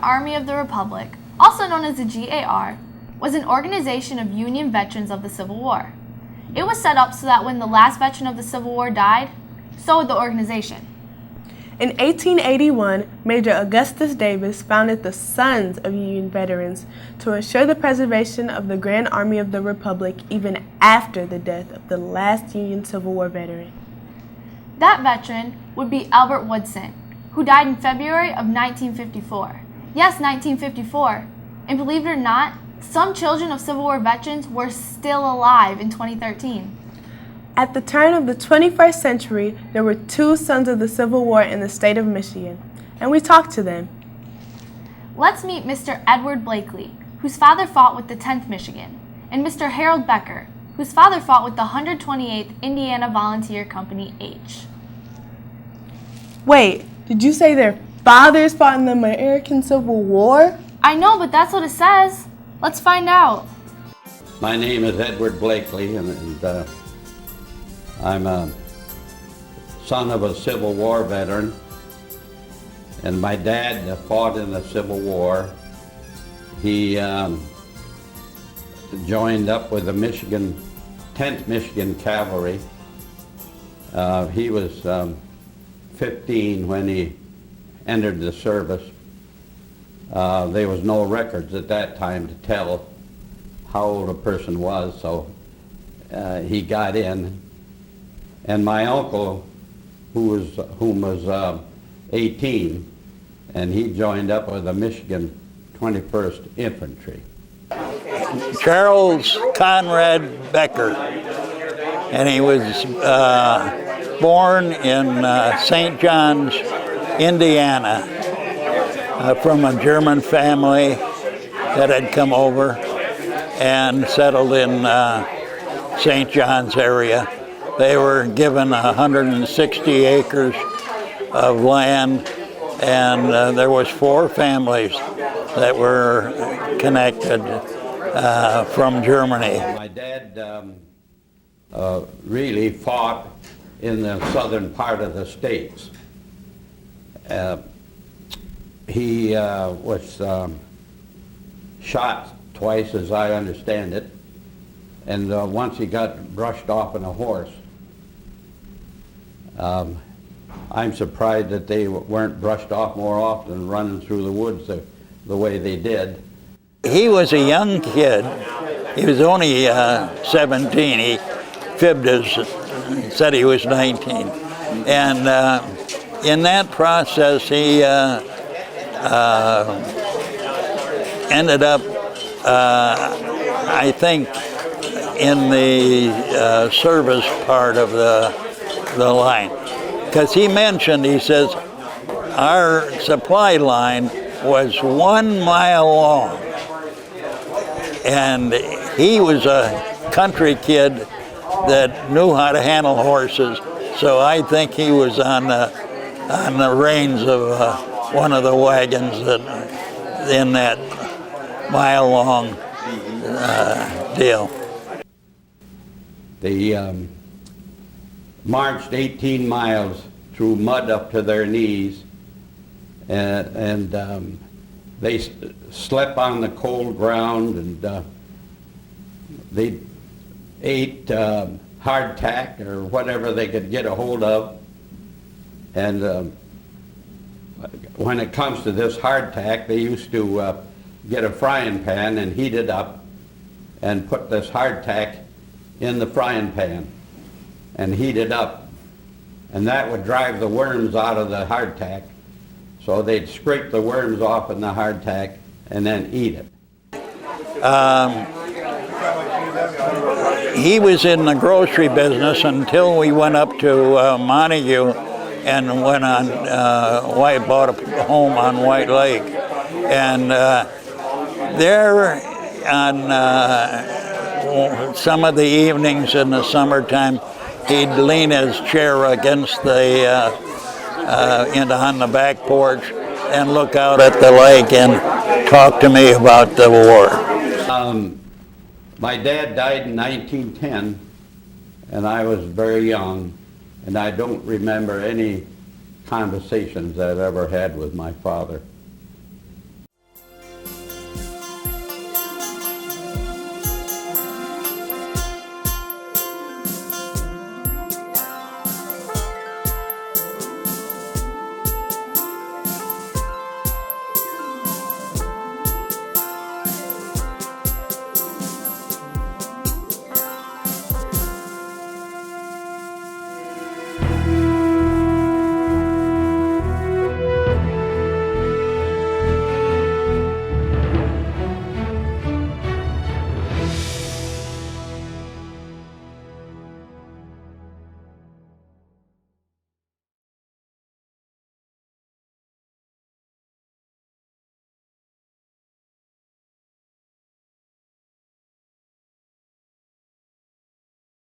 Army of the Republic, also known as the GAR, was an organization of Union veterans of the Civil War. It was set up so that when the last veteran of the Civil War died, so would the organization. In 1881, Major Augustus Davis founded the Sons of Union Veterans to ensure the preservation of the Grand Army of the Republic even after the death of the last Union Civil War veteran. That veteran would be Albert Woodson, who died in February of 1954. Yes, 1954. And believe it or not, some children of Civil War veterans were still alive in 2013. At the turn of the 21st century, there were two sons of the Civil War in the state of Michigan, and we talked to them. Let's meet Mr. Edward Blakely, whose father fought with the 10th Michigan, and Mr. Harold Becker, whose father fought with the 128th Indiana Volunteer Company H. Wait, did you say their fathers fought in the American Civil War? I know, but that's what it says. Let's find out. My name is Edward Blakely, and I'm a son of a Civil War veteran, and my dad fought in the Civil War. He joined up with the 10th Michigan Cavalry. He was 15 when he entered the service. There was no records at that time to tell how old a person was, so he got in. And my uncle, whom was 18, and he joined up with the Michigan 21st Infantry. Charles Conrad Becker, and he was born in St. John's, Indiana, from a German family that had come over and settled in St. John's area. They were given 160 acres of land, and there was 4 families that were connected from Germany. My dad really fought in the southern part of the states. He was shot twice, as I understand it, and once he got brushed off on a horse. I'm surprised that they weren't brushed off more often, running through the woods the way they did. He was a young kid. He was only 17. He fibbed said he was 19. And in that process, he ended up, I think, in the service part of the line. Because he mentioned, he says, our supply line was 1 mile long. And he was a country kid that knew how to handle horses, so I think he was on the reins of one of the wagons that in that mile-long deal. They marched 18 miles through mud up to their knees, and they slept on the cold ground, and they ate hardtack or whatever they could get a hold of. And when it comes to this hardtack, they used to get a frying pan and heat it up and put this hardtack in the frying pan and heat it up. And that would drive the worms out of the hardtack. So they'd scrape the worms off in the hardtack and then eat it. He was in the grocery business until we went up to Montague and went on, bought a home on White Lake. And there on some of the evenings in the summertime, he'd lean his chair against the, on the back porch and look out at the lake and talk to me about the war. My dad died in 1910, and I was very young, and I don't remember any conversations that I ever had with my father.